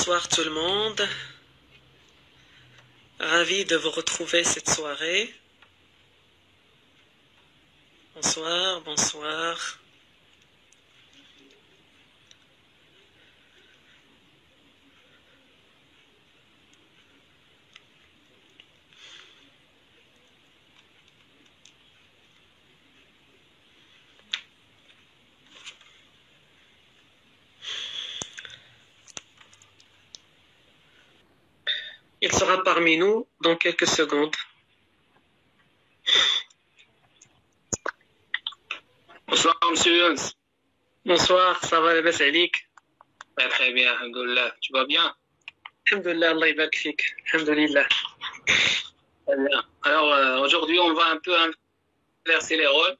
Bonsoir tout le monde. Ravi de vous retrouver cette soirée. Bonsoir, bonsoir. Il sera parmi nous dans quelques secondes. Bonsoir, monsieur Younes. Bonsoir, ça va, Labas Alik? Très bien, alhamdoulilah. Tu vas bien? Alhamdoulilah, Allah ybarak fik. Alhamdoulilah. Très bien. Alors, aujourd'hui, on va un peu inverser les rôles.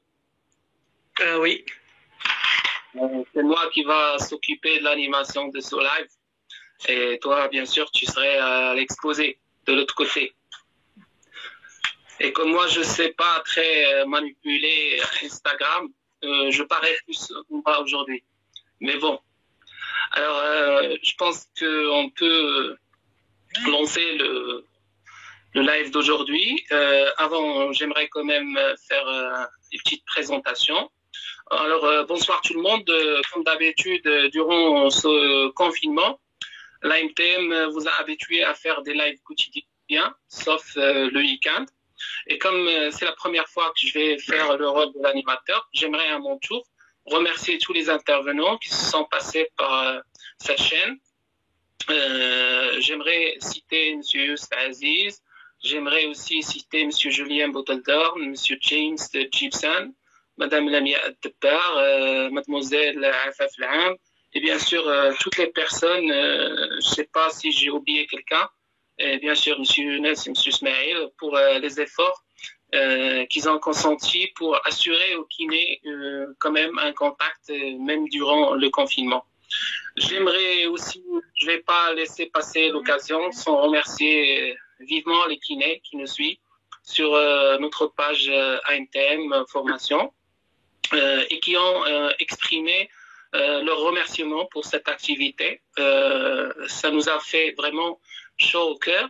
Oui. C'est moi qui va s'occuper de l'animation de ce live. Et toi, bien sûr, tu serais à l'exposé de l'autre côté. Et comme moi, je ne sais pas très manipuler Instagram, je parais plus bas aujourd'hui. Mais bon. Alors, je pense qu'on peut lancer le live d'aujourd'hui. Avant, j'aimerais quand même faire une petite présentation. Alors, bonsoir tout le monde. Comme d'habitude, durant ce confinement, l'AMTM vous a habitué à faire des lives quotidiens, sauf le week-end. Et comme c'est la première fois que je vais faire le rôle de l'animateur, j'aimerais à mon tour remercier tous les intervenants qui se sont passés par cette chaîne. J'aimerais citer M. Youssef Aziz, j'aimerais aussi citer M. Julien Bottledorn, M. James Gibson, Mme Lamia Ad-Dabbar, Mademoiselle Afaf Lam, et bien sûr toutes les personnes, je ne sais pas si j'ai oublié quelqu'un, et bien sûr M. Younes et M. Ismail pour les efforts qu'ils ont consentis pour assurer au kiné quand même un contact même durant le confinement. J'aimerais aussi, je ne vais pas laisser passer l'occasion sans remercier vivement les kinés qui nous suivent sur notre page AMTM Formation et qui ont exprimé leur remerciement pour cette activité. Ça nous a fait vraiment chaud au cœur.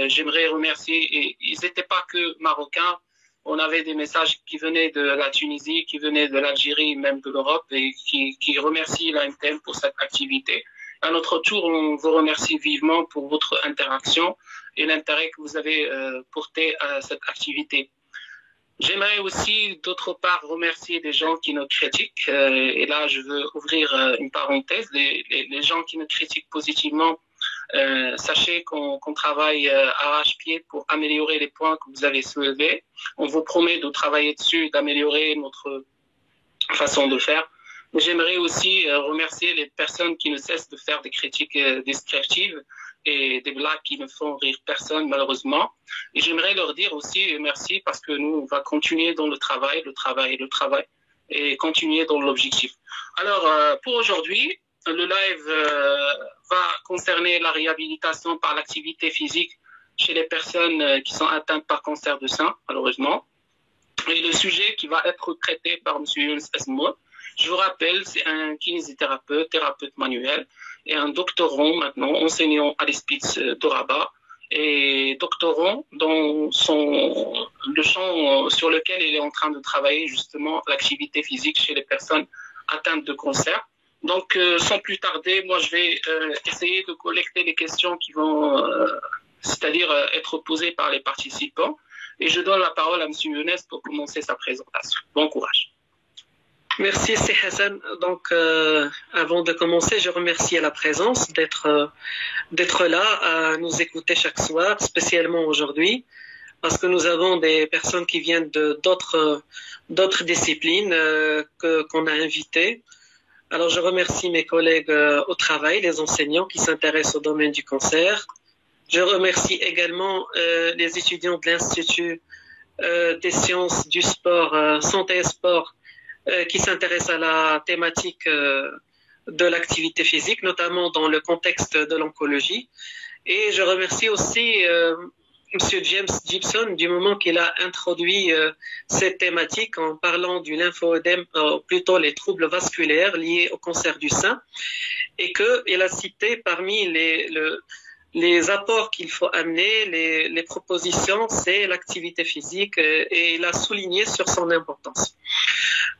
J'aimerais remercier, et ils n'étaient pas que marocains, on avait des messages qui venaient de la Tunisie, qui venaient de l'Algérie, même de l'Europe, et qui remercient l'AMTM pour cette activité. À notre tour, on vous remercie vivement pour votre interaction et l'intérêt que vous avez porté à cette activité. J'aimerais aussi, d'autre part, remercier des gens qui nous critiquent. Et là, je veux ouvrir une parenthèse. Les gens qui nous critiquent positivement, sachez qu'on travaille arrache-pied pour améliorer les points que vous avez soulevés. On vous promet de travailler dessus, d'améliorer notre façon de faire. Mais j'aimerais aussi remercier les personnes qui ne cessent de faire des critiques descriptives et des blagues qui ne font rire personne, malheureusement. Et j'aimerais leur dire aussi merci parce que nous, on va continuer dans le travail, et continuer dans l'objectif. Alors, pour aujourd'hui, le live va concerner la réhabilitation par l'activité physique chez les personnes qui sont atteintes par cancer du sein, malheureusement. Et le sujet qui va être traité par M. Younes Esmour, je vous rappelle, c'est un kinésithérapeute, thérapeute manuel et un doctorant maintenant, enseignant à l'Hospice de Rabat et doctorant dans le champ sur lequel il est en train de travailler justement l'activité physique chez les personnes atteintes de cancer. Donc, sans plus tarder, moi, je vais essayer de collecter les questions qui vont, c'est-à-dire être posées par les participants. Et je donne la parole à M. Younes pour commencer sa présentation. Bon courage. Merci, c'est Hassan. Donc, avant de commencer, je remercie à la présence d'être là, à nous écouter chaque soir, spécialement aujourd'hui, parce que nous avons des personnes qui viennent d'autres disciplines qu'on a invitées. Alors, je remercie mes collègues au travail, les enseignants qui s'intéressent au domaine du cancer. Je remercie également les étudiants de l'Institut des sciences du sport, santé et sport, qui s'intéressent à la thématique de l'activité physique, notamment dans le contexte de l'oncologie. Et je remercie aussi Monsieur James Gibson du moment qu'il a introduit cette thématique en parlant du lymphoœdème, plutôt les troubles vasculaires liés au cancer du sein, et qu'il a cité parmi les apports qu'il faut amener, les propositions, c'est l'activité physique, et il a souligné sur son importance.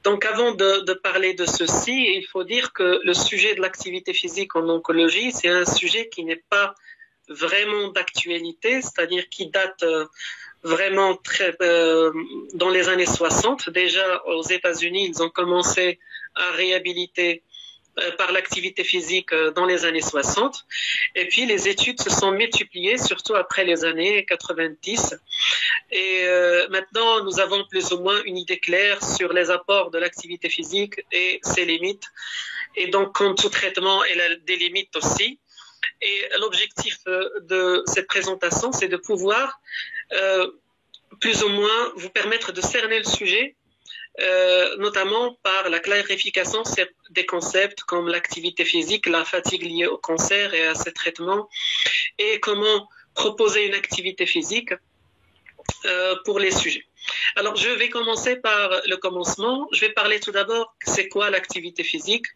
Donc avant de parler de ceci, il faut dire que le sujet de l'activité physique en oncologie, c'est un sujet qui n'est pas vraiment d'actualité, c'est-à-dire qui date vraiment dans les années 60. Déjà aux États-Unis, ils ont commencé à réhabiliter par l'activité physique dans les années 60. Et puis les études se sont multipliées, surtout après les années 90. Et maintenant, nous avons plus ou moins une idée claire sur les apports de l'activité physique et ses limites. Et donc, comme tout traitement, elle a des limites aussi. Et l'objectif de cette présentation, c'est de pouvoir plus ou moins vous permettre de cerner le sujet, notamment par la clarification des concepts comme l'activité physique, la fatigue liée au cancer et à ses traitements, et comment proposer une activité physique pour les sujets. Alors, je vais commencer par le commencement. Je vais parler tout d'abord, c'est quoi l'activité physique?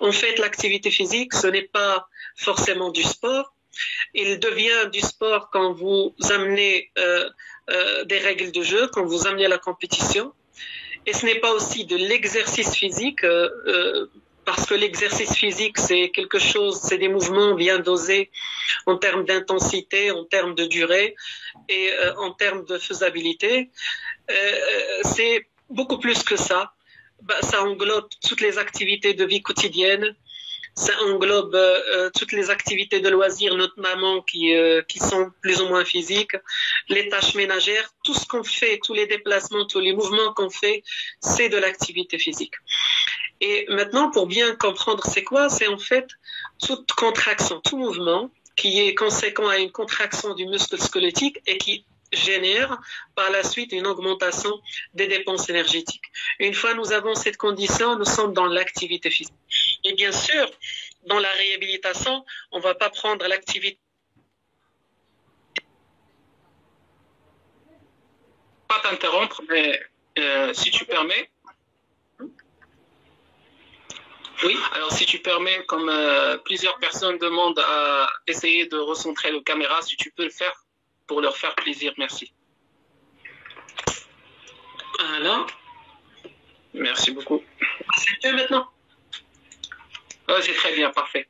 En fait, l'activité physique, ce n'est pas forcément du sport. Il devient du sport quand vous amenez des règles de jeu, quand vous amenez la compétition. Et ce n'est pas aussi de l'exercice physique, parce que l'exercice physique, c'est quelque chose, c'est des mouvements bien dosés en termes d'intensité, en termes de durée et en termes de faisabilité. C'est beaucoup plus que ça. Ça englobe toutes les activités de vie quotidienne, ça englobe toutes les activités de loisirs, notamment qui sont plus ou moins physiques, les tâches ménagères, tout ce qu'on fait, tous les déplacements, tous les mouvements qu'on fait, c'est de l'activité physique. Et maintenant, pour bien comprendre c'est quoi, c'est en fait toute contraction, tout mouvement qui est conséquent à une contraction du muscle squelettique et qui génère par la suite une augmentation des dépenses énergétiques. Une fois nous avons cette condition, nous sommes dans l'activité physique. Et bien sûr, dans la réhabilitation, on ne va pas prendre l'activité. Pas t'interrompre, mais si tu permets. Oui. Alors, si tu permets, comme plusieurs personnes demandent à essayer de recentrer la caméra, si tu peux le faire pour leur faire plaisir, merci. Alors, merci beaucoup. C'est mieux maintenant? Oh, c'est très bien, parfait.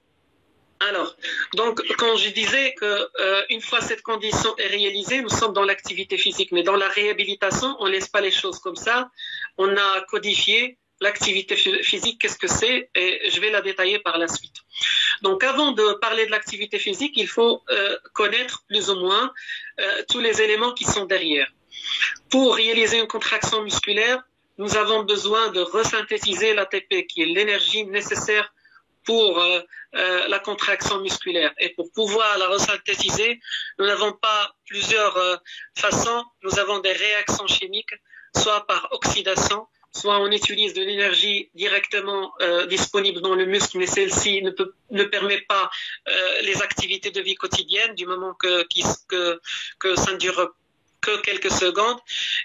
Alors, donc, quand je disais que une fois cette condition est réalisée, nous sommes dans l'activité physique, mais dans la réhabilitation, on ne laisse pas les choses comme ça. On a codifié l'activité physique, qu'est-ce que c'est, et je vais la détailler par la suite. Donc, avant de parler de l'activité physique, il faut connaître plus ou moins tous les éléments qui sont derrière. Pour réaliser une contraction musculaire, nous avons besoin de resynthétiser l'ATP, qui est l'énergie nécessaire pour la contraction musculaire. Et pour pouvoir la resynthétiser, nous n'avons pas plusieurs façons. Nous avons des réactions chimiques, soit par oxydation, soit on utilise de l'énergie directement disponible dans le muscle, mais celle-ci ne permet pas les activités de vie quotidienne du moment que ça ne dure que quelques secondes.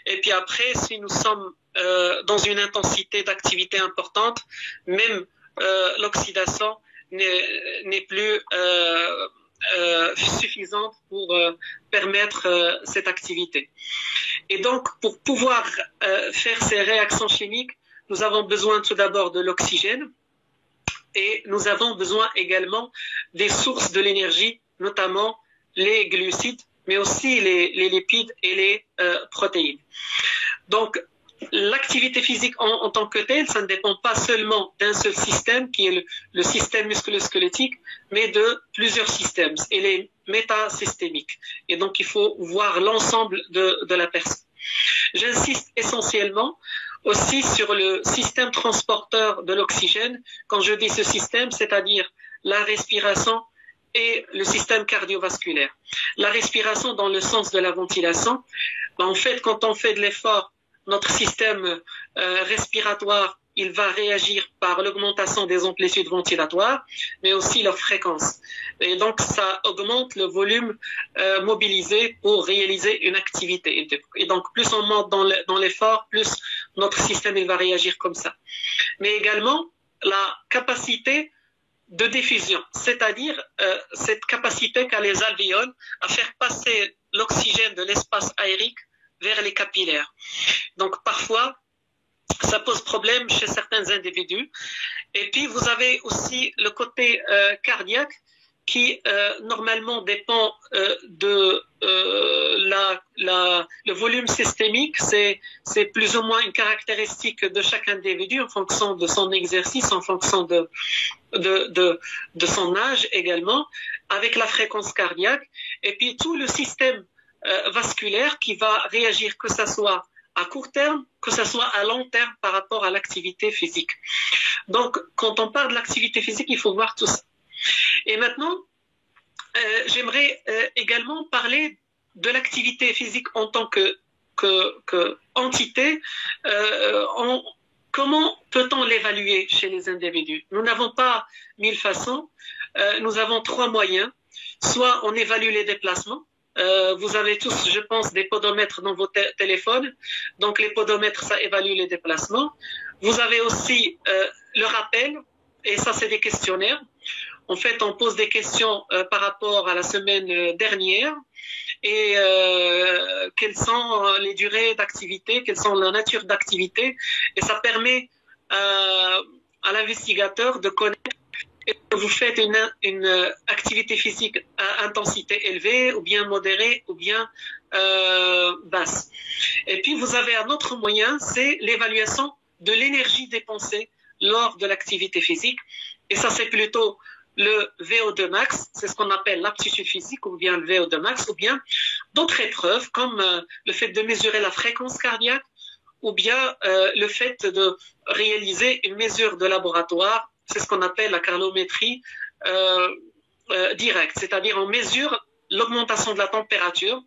Et puis après, si nous sommes dans une intensité d'activité importante, même l'oxydation n'est plus suffisante pour permettre cette activité. Et donc, pour pouvoir faire ces réactions chimiques, nous avons besoin tout d'abord de l'oxygène et nous avons besoin également des sources de l'énergie, notamment les glucides, mais aussi les lipides et les protéines. Donc, l'activité physique en tant que telle, ça ne dépend pas seulement d'un seul système, qui est le système musculo-squelettique, mais de plusieurs systèmes. Elle est métasystémique. Et donc, il faut voir l'ensemble de la personne. J'insiste essentiellement aussi sur le système transporteur de l'oxygène. Quand je dis ce système, c'est-à-dire la respiration et le système cardiovasculaire. La respiration dans le sens de la ventilation. En fait, quand on fait de l'effort, notre système respiratoire, il va réagir par l'augmentation des amplitudes ventilatoires, mais aussi leur fréquence. Et donc, ça augmente le volume mobilisé pour réaliser une activité. Et donc, plus on monte dans l'effort, plus notre système il va réagir comme ça. Mais également, la capacité de diffusion, c'est-à-dire cette capacité qu'a les alvéoles à faire passer l'oxygène de l'espace aérique vers les capillaires. Donc parfois, ça pose problème chez certains individus. Et puis vous avez aussi le côté cardiaque qui normalement dépend de le volume systémique. C'est plus ou moins une caractéristique de chaque individu en fonction de son exercice, en fonction de son âge également, avec la fréquence cardiaque, et puis tout le système vasculaire qui va réagir, que ce soit à court terme, que ce soit à long terme par rapport à l'activité physique. Donc, quand on parle de l'activité physique, il faut voir tout ça. Et maintenant, j'aimerais également parler de l'activité physique en tant que entité. Comment peut-on l'évaluer chez les individus? Nous n'avons pas 1000 façons. Nous avons 3 moyens. Soit on évalue les déplacements. Vous avez tous, je pense, des podomètres dans vos téléphones. Donc les podomètres, ça évalue les déplacements. Vous avez aussi le rappel, et ça c'est des questionnaires. En fait, on pose des questions par rapport à la semaine dernière et quelles sont les durées d'activité, quelles sont la nature d'activité, et ça permet à l'investigateur de connaître que vous faites une activité physique à intensité élevée, ou bien modérée, ou bien basse. Et puis vous avez un autre moyen, c'est l'évaluation de l'énergie dépensée lors de l'activité physique, et ça c'est plutôt le VO2 max, c'est ce qu'on appelle l'aptitude physique, ou bien le VO2 max, ou bien d'autres épreuves comme le fait de mesurer la fréquence cardiaque, ou bien le fait de réaliser une mesure de laboratoire, c'est ce qu'on appelle la cardiométrie directe, c'est-à-dire on mesure l'augmentation de la température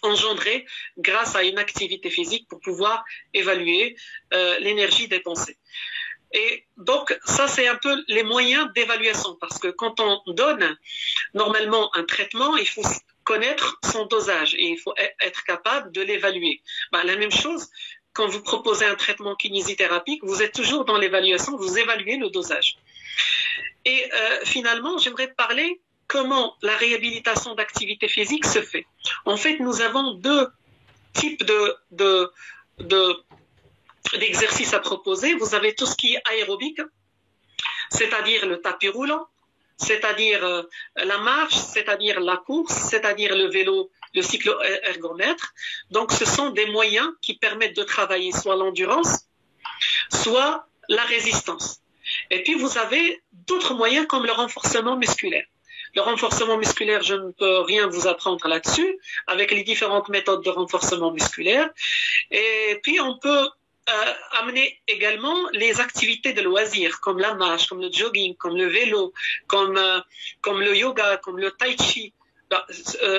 engendrée grâce à une activité physique pour pouvoir évaluer l'énergie dépensée. Et donc, ça, c'est un peu les moyens d'évaluation, parce que quand on donne normalement un traitement, il faut connaître son dosage et il faut être capable de l'évaluer. La même chose, quand vous proposez un traitement kinésithérapique, vous êtes toujours dans l'évaluation, vous évaluez le dosage. Et finalement, j'aimerais parler comment la réhabilitation d'activité physique se fait. En fait, nous avons 2 types d'exercices à proposer. Vous avez tout ce qui est aérobique, c'est-à-dire le tapis roulant, c'est-à-dire la marche, c'est-à-dire la course, c'est-à-dire le vélo, le cyclo-ergomètre. Donc, ce sont des moyens qui permettent de travailler soit l'endurance, soit la résistance. Et puis, vous avez d'autres moyens comme le renforcement musculaire. Le renforcement musculaire, je ne peux rien vous apprendre là-dessus, avec les différentes méthodes de renforcement musculaire. Et puis, on peut amener également les activités de loisirs, comme la marche, comme le jogging, comme le vélo, comme le yoga, comme le tai chi.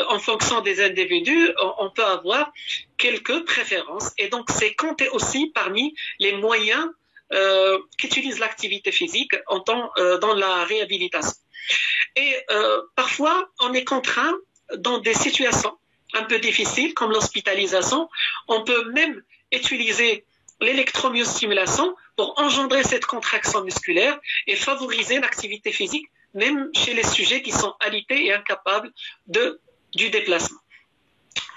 En fonction des individus, on peut avoir quelques préférences. Et donc, c'est compté aussi parmi les moyens qu'utilise l'activité physique dans la réhabilitation. Et parfois, on est contraint dans des situations un peu difficiles, comme l'hospitalisation. On peut même utiliser l'électromyostimulation pour engendrer cette contraction musculaire et favoriser l'activité physique, même chez les sujets qui sont alités et incapables du déplacement.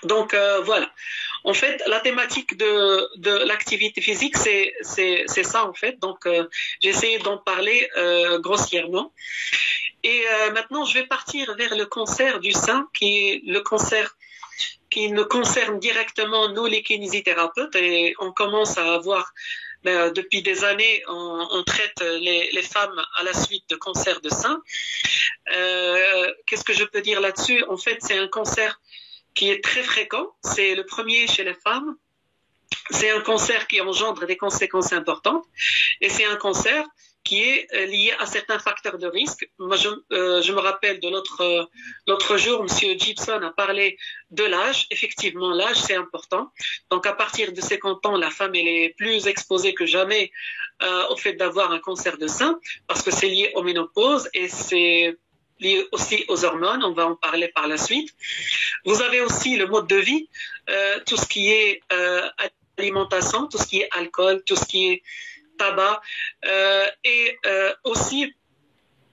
Donc voilà. En fait, la thématique de l'activité physique, c'est ça en fait. Donc j'ai essayé d'en parler grossièrement. Et maintenant, je vais partir vers le cancer du sein, qui est le cancer qui nous concerne directement, nous les kinésithérapeutes, et on commence à avoir, depuis des années, on traite les femmes à la suite de cancer de sein. Qu'est-ce que je peux dire là-dessus? En fait, c'est un cancer qui est très fréquent, c'est le premier chez les femmes, c'est un cancer qui engendre des conséquences importantes, et c'est un cancer qui est lié à certains facteurs de risque. Moi, je me rappelle de l'autre jour, Monsieur Gibson a parlé de l'âge. Effectivement, l'âge, c'est important. Donc, à partir de 50 ans, la femme elle est plus exposée que jamais au fait d'avoir un cancer de sein, parce que c'est lié aux ménopauses et c'est lié aussi aux hormones. On va en parler par la suite. Vous avez aussi le mode de vie, tout ce qui est alimentation, tout ce qui est alcool, tout ce qui est tabac, et aussi,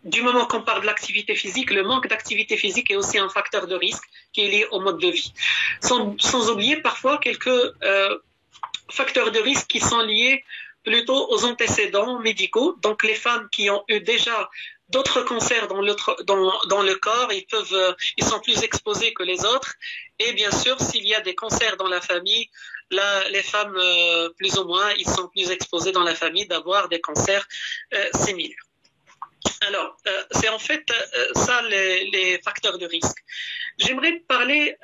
du moment qu'on parle de l'activité physique, le manque d'activité physique est aussi un facteur de risque qui est lié au mode de vie. Sans oublier parfois quelques facteurs de risque qui sont liés plutôt aux antécédents médicaux. Donc les femmes qui ont eu déjà d'autres cancers dans le corps, ils sont plus exposés que les autres. Et bien sûr, s'il y a des cancers dans la famille, là, les femmes, plus ou moins, ils sont plus exposés dans la famille d'avoir des cancers similaires. Alors, c'est en fait ça les facteurs de risque. J'aimerais parler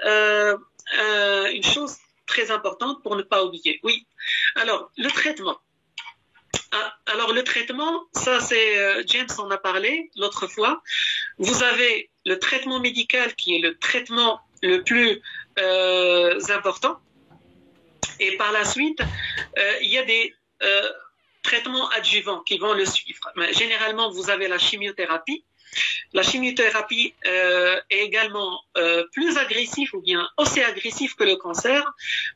une chose très importante pour ne pas oublier. Oui. Alors, le traitement. Alors le traitement, ça c'est James en a parlé l'autre fois. Vous avez le traitement médical qui est le traitement le plus important. Et par la suite, il y a des traitements adjuvants qui vont le suivre. Mais généralement, vous avez la chimiothérapie. La chimiothérapie est également plus agressive ou bien aussi agressive que le cancer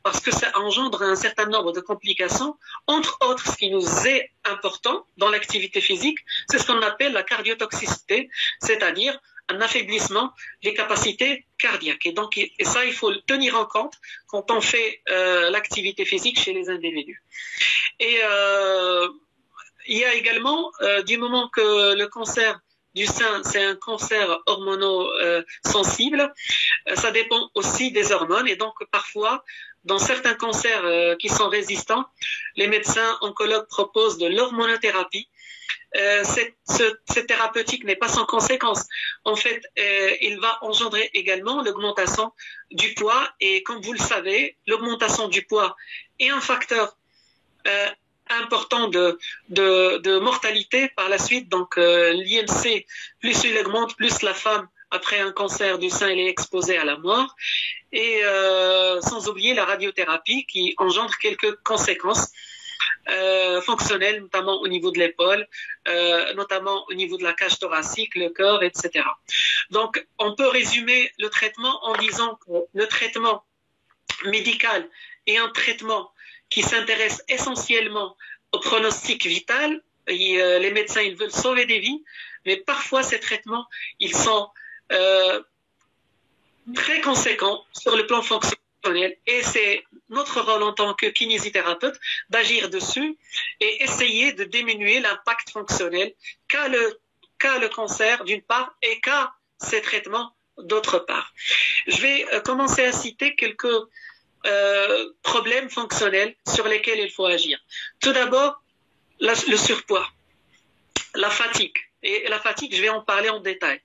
parce que ça engendre un certain nombre de complications. Entre autres, ce qui nous est important dans l'activité physique, c'est ce qu'on appelle la cardiotoxicité, c'est-à-dire un affaiblissement des capacités cardiaques. Et donc, et ça, il faut le tenir en compte quand on fait l'activité physique chez les individus. Et il y a également, du moment que le cancer du sein, c'est un cancer hormono-sensible. Ça dépend aussi des hormones. Et donc, parfois, dans certains cancers qui sont résistants, les médecins oncologues proposent de l'hormonothérapie. Cette thérapeutique n'est pas sans conséquence. En fait, il va engendrer également l'augmentation du poids. Et comme vous le savez, l'augmentation du poids est un facteur important de mortalité par la suite. Donc l'IMC, plus il augmente, plus la femme après un cancer du sein elle est exposée à la mort. Et sans oublier la radiothérapie qui engendre quelques conséquences fonctionnelles, notamment au niveau de l'épaule, notamment au niveau de la cage thoracique, le cœur, etc. Donc on peut résumer le traitement en disant que le traitement médical est un traitement qui s'intéresse essentiellement au pronostic vital. Les médecins, ils veulent sauver des vies, mais parfois ces traitements, ils sont très conséquents sur le plan fonctionnel. Et c'est notre rôle en tant que kinésithérapeute d'agir dessus et essayer de diminuer l'impact fonctionnel qu'a le cancer d'une part et qu'a ces traitements d'autre part. Je vais commencer à citer quelques problèmes fonctionnels sur lesquels il faut agir. Tout d'abord, le surpoids, la fatigue. Et la fatigue, je vais en parler en détail.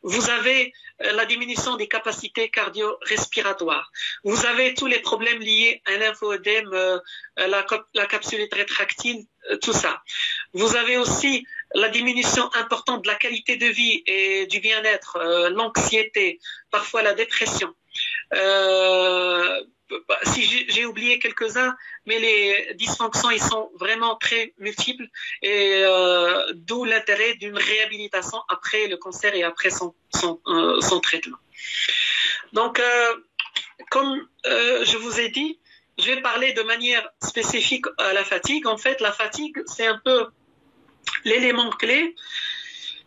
Vous avez la diminution des capacités cardio-respiratoires. Vous avez tous les problèmes liés à un lymphoëdème, la capsule rétractile, tout ça. Vous avez aussi la diminution importante de la qualité de vie et du bien-être, l'anxiété, parfois la dépression. Si j'ai oublié quelques-uns, mais les dysfonctions ils sont vraiment très multiples et d'où l'intérêt d'une réhabilitation après le cancer et après son traitement. Donc, comme je vous ai dit, je vais parler de manière spécifique à la fatigue. En fait, la fatigue, c'est un peu l'élément clé.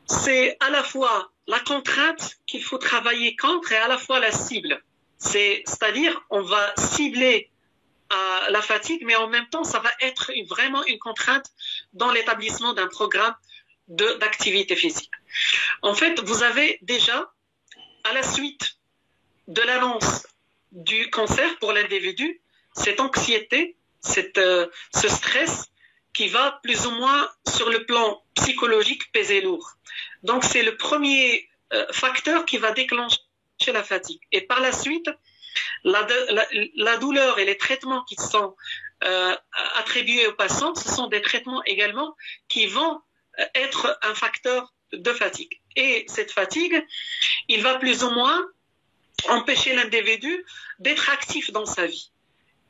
C'est à la fois la contrainte qu'il faut travailler contre et à la fois la cible. C'est-à-dire, on va cibler la fatigue, mais en même temps, ça va être vraiment une contrainte dans l'établissement d'un programme d'activité physique. En fait, vous avez déjà, à la suite de l'annonce du cancer pour l'individu, cette anxiété, ce stress qui va plus ou moins sur le plan psychologique peser lourd. Donc, c'est le premier facteur qui va déclencher la fatigue. Et par la suite, la douleur et les traitements qui sont attribués aux patients, ce sont des traitements également qui vont être un facteur de fatigue. Et cette fatigue, il va plus ou moins empêcher l'individu d'être actif dans sa vie.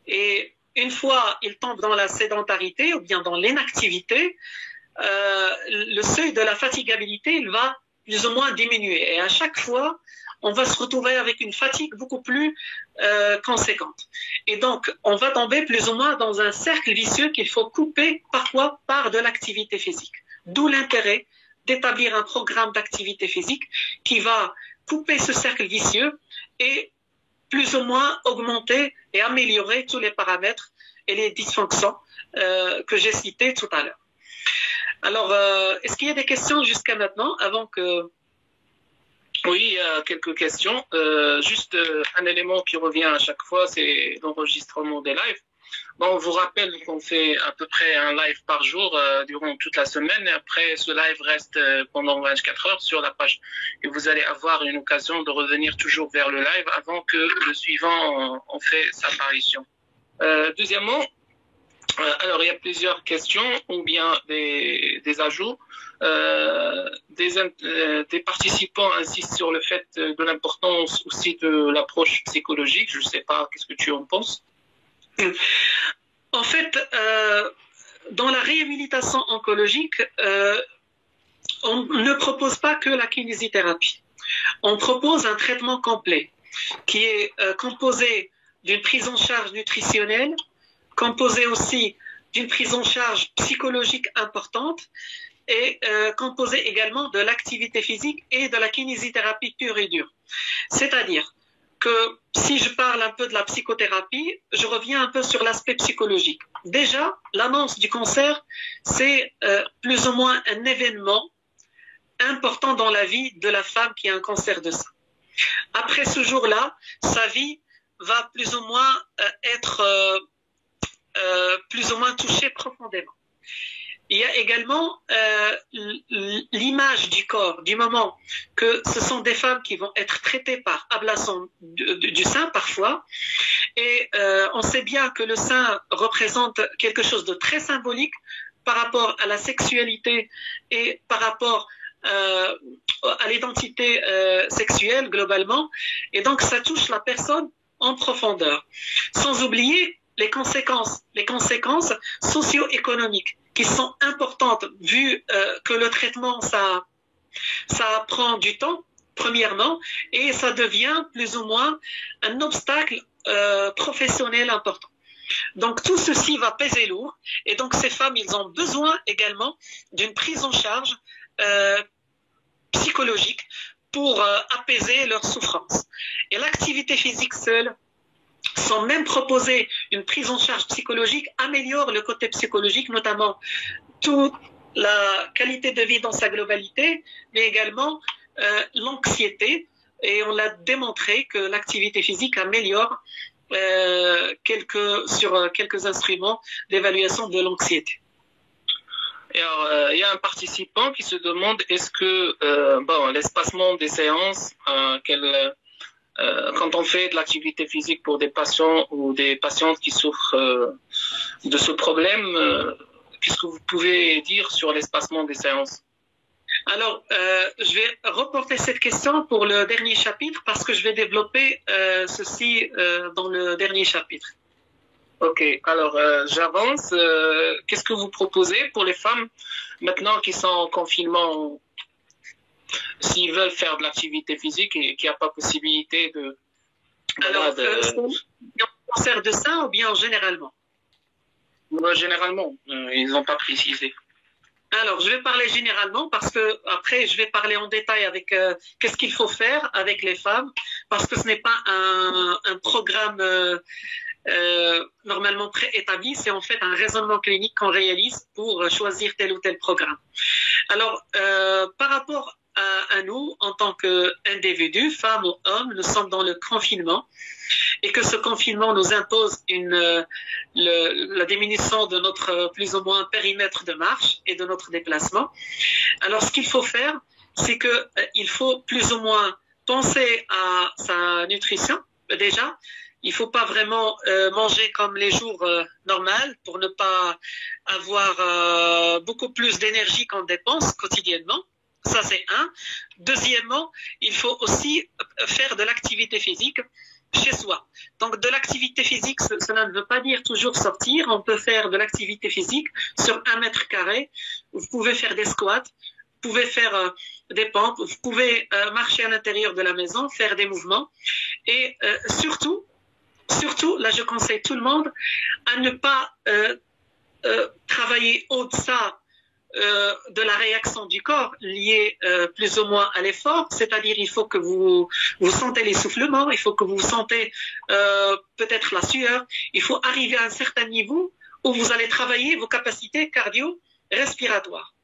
Et une fois il tombe dans la sédentarité ou bien dans l'inactivité, le seuil de la fatigabilité, il va plus ou moins diminuer. Et à chaque fois, on va se retrouver avec une fatigue beaucoup plus conséquente. Et donc, on va tomber plus ou moins dans un cercle vicieux qu'il faut couper parfois par de l'activité physique. D'où l'intérêt d'établir un programme d'activité physique qui va couper ce cercle vicieux et plus ou moins augmenter et améliorer tous les paramètres et les dysfonctions que j'ai cités tout à l'heure. Alors, est-ce qu'il y a des questions jusqu'à maintenant avant que... Oui, il y a quelques questions. Juste un élément qui revient à chaque fois, c'est l'enregistrement des lives. Bon, on vous rappelle qu'on fait à peu près un live par jour durant toute la semaine. Et après, ce live reste pendant 24 heures sur la page. Et vous allez avoir une occasion de revenir toujours vers le live avant que le suivant en fait sa apparition. Deuxièmement, alors il y a plusieurs questions ou bien des ajouts. Des participants insistent sur le fait de l'importance aussi de l'approche psychologique. Je ne sais pas, qu'est-ce que tu en penses? En fait, dans la réhabilitation oncologique, on ne propose pas que la kinésithérapie. On propose un traitement complet qui est composé d'une prise en charge nutritionnelle, composé aussi d'une prise en charge psychologique importante et composé également de l'activité physique et de la kinésithérapie pure et dure. C'est-à-dire que si je parle un peu de la psychothérapie, je reviens un peu sur l'aspect psychologique. Déjà, l'annonce du cancer, c'est plus ou moins un événement important dans la vie de la femme qui a un cancer de sein. Après ce jour-là, sa vie va plus ou moins être plus ou moins touchée profondément. Il y a également l'image du corps, du moment que ce sont des femmes qui vont être traitées par ablation du sein parfois. Et on sait bien que le sein représente quelque chose de très symbolique par rapport à la sexualité et par rapport à l'identité sexuelle globalement. Et donc ça touche la personne en profondeur. Sans oublier les conséquences socio-économiques qui sont importantes vu que le traitement, ça prend du temps, premièrement, et ça devient plus ou moins un obstacle professionnel important. Donc tout ceci va peser lourd, et donc ces femmes, ils ont besoin également d'une prise en charge psychologique pour apaiser leur souffrance. Et l'activité physique seule, sans même proposer une prise en charge psychologique, améliore le côté psychologique, notamment toute la qualité de vie dans sa globalité, mais également l'anxiété. Et on l'a démontré que l'activité physique améliore sur quelques instruments d'évaluation de l'anxiété. Alors, il y a un participant qui se demande est-ce que l'espacement des séances, quand on fait de l'activité physique pour des patients ou des patientes qui souffrent de ce problème, qu'est-ce que vous pouvez dire sur l'espacement des séances? Alors, je vais reporter cette question pour le dernier chapitre parce que je vais développer ceci dans le dernier chapitre. Ok, alors j'avance. Qu'est-ce que vous proposez pour les femmes maintenant qui sont en confinement, s'ils veulent faire de l'activité physique et qu'il n'y a pas possibilité de... Alors, cancer de sein ou bien généralement? Généralement, ils n'ont pas précisé. Alors, je vais parler généralement parce que après, je vais parler en détail avec qu'est-ce qu'il faut faire avec les femmes parce que ce n'est pas un programme normalement préétabli, c'est en fait un raisonnement clinique qu'on réalise pour choisir tel ou tel programme. Alors, par rapport à nous, en tant qu'individus, femmes ou hommes, nous sommes dans le confinement et que ce confinement nous impose la diminution de notre plus ou moins périmètre de marche et de notre déplacement. Alors, ce qu'il faut faire, c'est qu'il faut plus ou moins penser à sa nutrition déjà Il faut pas vraiment manger comme les jours normaux pour ne pas avoir beaucoup plus d'énergie qu'on dépense quotidiennement. Ça, c'est un. Deuxièmement, il faut aussi faire de l'activité physique chez soi. Donc, de l'activité physique, cela ne veut pas dire toujours sortir. On peut faire de l'activité physique sur 1 mètre carré. Vous pouvez faire des squats, vous pouvez faire des pompes, vous pouvez marcher à l'intérieur de la maison, faire des mouvements. Et surtout, là, je conseille tout le monde à ne pas travailler au-delà de la réaction du corps liée plus ou moins à l'effort, c'est-à-dire il faut que vous sentez l'essoufflement, il faut que vous sentez peut-être la sueur, il faut arriver à un certain niveau où vous allez travailler vos capacités cardio-respiratoires.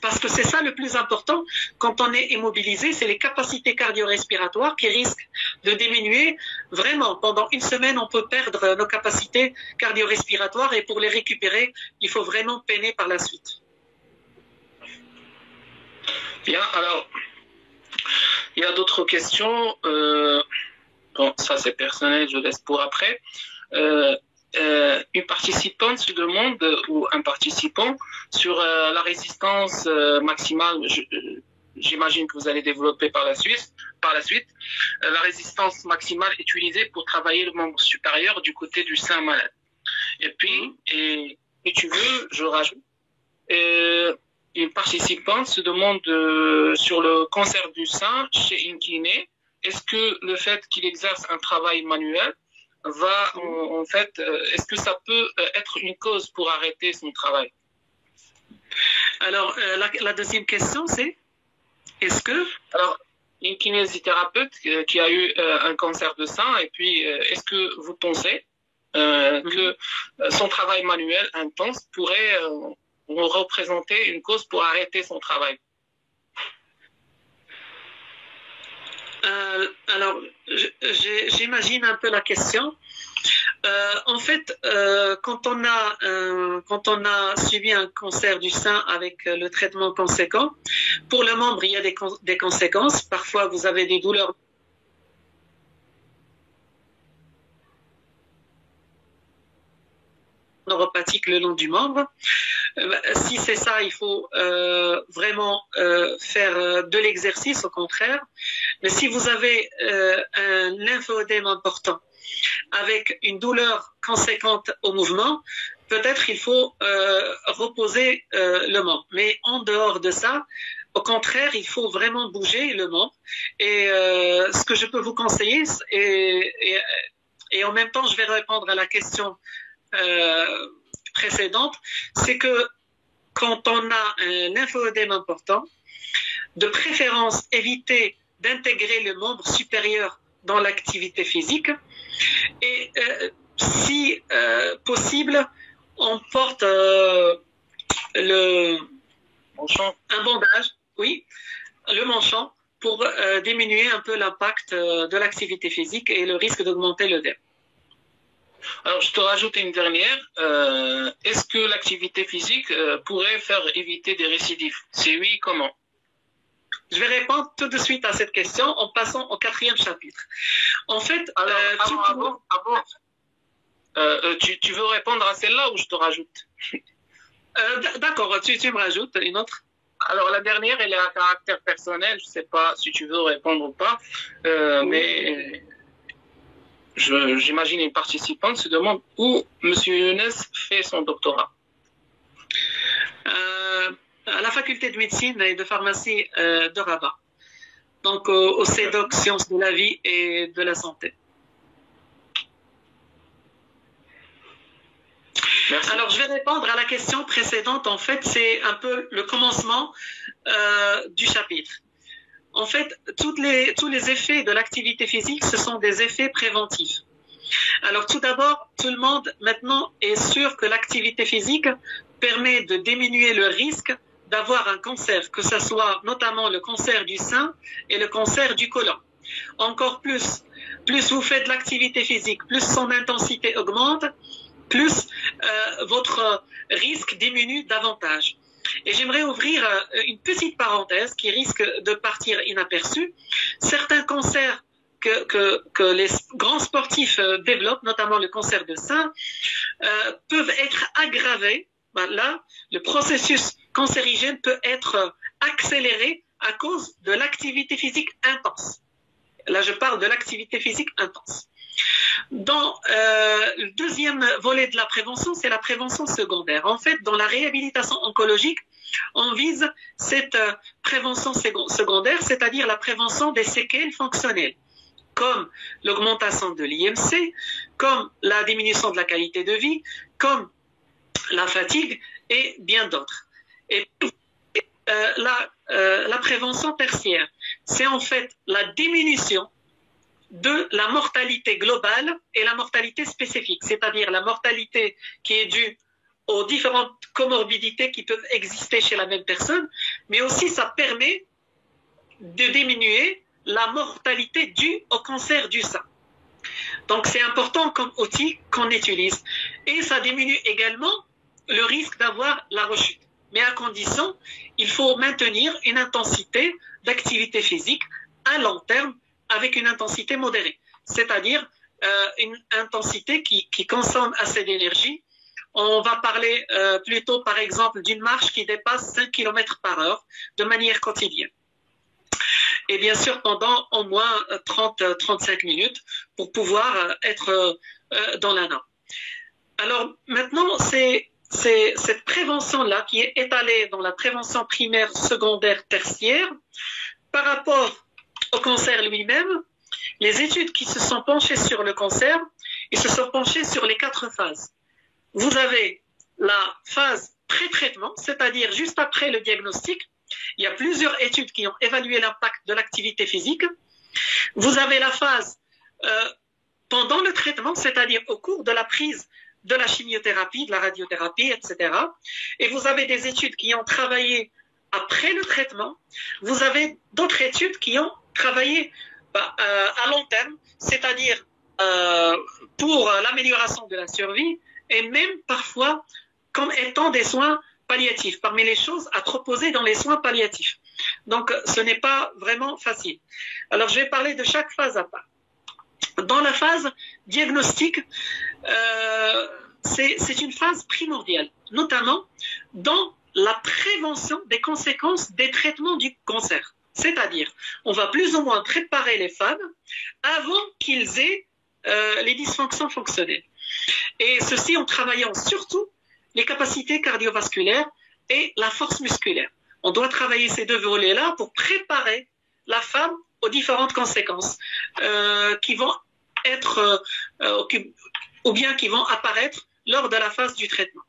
Parce que c'est ça le plus important quand on est immobilisé, c'est les capacités cardio-respiratoires qui risquent de diminuer. Vraiment, pendant une semaine, on peut perdre nos capacités cardio-respiratoires et pour les récupérer, il faut vraiment peiner par la suite. Bien, alors, il y a d'autres questions. Bon, ça c'est personnel, je laisse pour après. Une participante se demande, ou un participant, sur la résistance maximale, j'imagine que vous allez développer par la suite, la résistance maximale utilisée pour travailler le membre supérieur du côté du sein malade. Et puis, et tu veux, je rajoute, une participante se demande sur le cancer du sein chez une kiné, est-ce que le fait qu'il exerce un travail manuel va en fait, est-ce que ça peut être une cause pour arrêter son travail? Alors, la deuxième question, c'est est-ce que... Alors, une kinésithérapeute qui a eu un cancer de sein, et puis est-ce que vous pensez que son travail manuel intense pourrait représenter une cause pour arrêter son travail? Alors, j'imagine un peu la question. En fait, quand on a subi un cancer du sein avec le traitement conséquent, pour le membre, il y a des conséquences. Parfois, vous avez des douleurs neuropathiques le long du membre. Si c'est ça, il faut vraiment faire de l'exercice, au contraire. Mais si vous avez un lymphoœdème important avec une douleur conséquente au mouvement, peut-être il faut reposer le membre. Mais en dehors de ça, au contraire, il faut vraiment bouger le membre. Et ce que je peux vous conseiller, et en même temps, je vais répondre à la question précédente, c'est que quand on a un lymphoœdème important, de préférence éviter d'intégrer le membre supérieur dans l'activité physique et si possible, on porte un bandage, oui, le manchon pour diminuer un peu l'impact de l'activité physique et le risque d'augmenter l'œdème. Alors, je te rajoute une dernière. Est-ce que l'activité physique pourrait faire éviter des récidives? Si oui, comment? Je vais répondre tout de suite à cette question en passant au 4e chapitre. En fait, tu veux répondre à celle-là ou je te rajoute? D'accord, tu me rajoutes une autre. Alors, la dernière, elle est à caractère personnel. Je ne sais pas si tu veux répondre ou pas, mais... J'imagine une participante se demande où M. Younes fait son doctorat. À la faculté de médecine et de pharmacie de Rabat. Donc au CEDOC Sciences de la vie et de la santé. Merci. Alors je vais répondre à la question précédente. En fait, c'est un peu le commencement du chapitre. En fait, tous les effets de l'activité physique, ce sont des effets préventifs. Alors tout d'abord, tout le monde maintenant est sûr que l'activité physique permet de diminuer le risque d'avoir un cancer, que ce soit notamment le cancer du sein et le cancer du côlon. Encore plus vous faites de l'activité physique, plus son intensité augmente, plus votre risque diminue davantage. Et j'aimerais ouvrir une petite parenthèse qui risque de partir inaperçue. Certains cancers que les grands sportifs développent, notamment le cancer de sein, peuvent être aggravés. Là, le processus cancérigène peut être accéléré à cause de l'activité physique intense. Là, je parle de l'activité physique intense. Dans le deuxième volet de la prévention, c'est la prévention secondaire. En fait, dans la réhabilitation oncologique, on vise cette prévention secondaire, c'est-à-dire la prévention des séquelles fonctionnelles, comme l'augmentation de l'IMC, comme la diminution de la qualité de vie, comme la fatigue et bien d'autres. Et la prévention tertiaire, c'est en fait la diminution de la mortalité globale et la mortalité spécifique, c'est-à-dire la mortalité qui est due aux différentes comorbidités qui peuvent exister chez la même personne, mais aussi ça permet de diminuer la mortalité due au cancer du sein. Donc c'est important comme outil qu'on utilise. Et ça diminue également le risque d'avoir la rechute. Mais à condition, il faut maintenir une intensité d'activité physique à long terme avec une intensité modérée. C'est-à-dire une intensité qui consomme assez d'énergie. On va parler plutôt, par exemple, d'une marche qui dépasse 5 km par heure de manière quotidienne. Et bien sûr, pendant au moins 30-35 minutes pour pouvoir être dans la norme. Alors maintenant, c'est cette prévention-là qui est étalée dans la prévention primaire, secondaire, tertiaire. Par rapport au cancer lui-même, les études qui se sont penchées sur le cancer, ils se sont penchées sur les 4 phases. Vous avez la phase pré-traitement, c'est-à-dire juste après le diagnostic. Il y a plusieurs études qui ont évalué l'impact de l'activité physique. Vous avez la phase pendant le traitement, c'est-à-dire au cours de la prise de la chimiothérapie, de la radiothérapie, etc. Et vous avez des études qui ont travaillé après le traitement. Vous avez d'autres études qui ont travaillé à long terme, c'est-à-dire pour l'amélioration de la survie et même parfois comme étant des soins palliatifs, parmi les choses à proposer dans les soins palliatifs. Donc, ce n'est pas vraiment facile. Alors, je vais parler de chaque phase à part. Dans la phase diagnostique, c'est une phase primordiale, notamment dans la prévention des conséquences des traitements du cancer. C'est-à-dire, on va plus ou moins préparer les femmes avant qu'ils aient les dysfonctions fonctionnelles. Et ceci en travaillant surtout les capacités cardiovasculaires et la force musculaire. On doit travailler ces deux volets-là pour préparer la femme aux différentes conséquences qui vont être ou bien qui vont apparaître lors de la phase du traitement.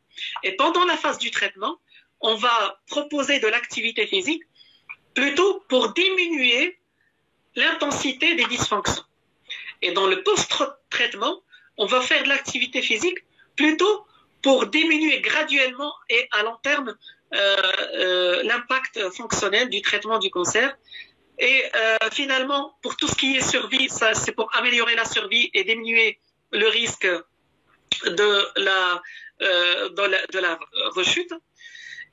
Et pendant la phase du traitement, on va proposer de l'activité physique plutôt pour diminuer l'intensité des dysfonctions. Et dans le post-traitement, on va faire de l'activité physique plutôt pour diminuer graduellement et à long terme l'impact fonctionnel du traitement du cancer. Et finalement, pour tout ce qui est survie, ça c'est pour améliorer la survie et diminuer le risque de la rechute.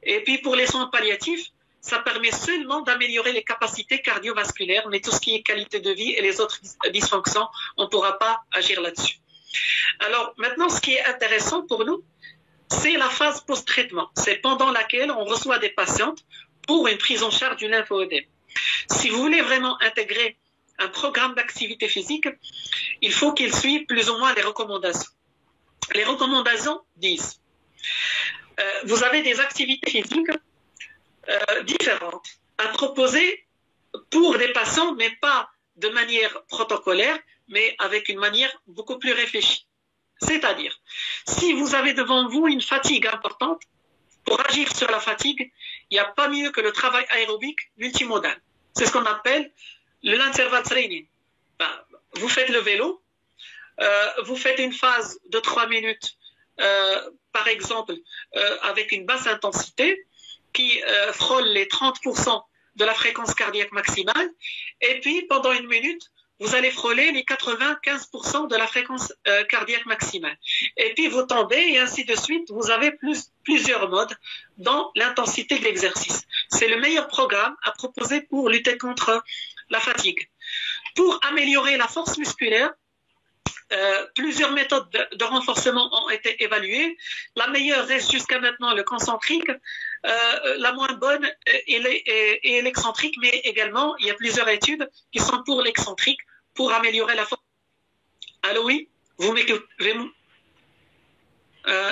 Et puis pour les soins palliatifs, ça permet seulement d'améliorer les capacités cardiovasculaires, mais tout ce qui est qualité de vie et les autres dysfonctions, on ne pourra pas agir là-dessus. Alors maintenant, ce qui est intéressant pour nous, c'est la phase post-traitement. C'est pendant laquelle on reçoit des patientes pour une prise en charge du lymphoœdème. Si vous voulez vraiment intégrer un programme d'activité physique, il faut qu'il suive plus ou moins les recommandations. Les recommandations disent vous avez des activités physiques différentes à proposer pour des patients, mais pas de manière protocolaire, mais avec une manière beaucoup plus réfléchie. C'est-à-dire, si vous avez devant vous une fatigue importante, pour agir sur la fatigue, il n'y a pas mieux que le travail aérobique multimodal. C'est ce qu'on appelle l'interval training. Vous faites le vélo, vous faites une phase de 3 minutes, par exemple, avec une basse intensité, qui frôle les 30% de la fréquence cardiaque maximale, et puis pendant 1 minute, vous allez frôler les 95% de la fréquence cardiaque maximale. Et puis vous tombez et ainsi de suite. Vous avez plusieurs modes dans l'intensité de l'exercice. C'est le meilleur programme à proposer pour lutter contre la fatigue. Pour améliorer la force musculaire, plusieurs méthodes de renforcement ont été évaluées. La meilleure reste jusqu'à maintenant le concentrique, la moins bonne est l'excentrique, mais également il y a plusieurs études qui sont pour l'excentrique pour améliorer la force. Allô, oui, vous m'écoutez?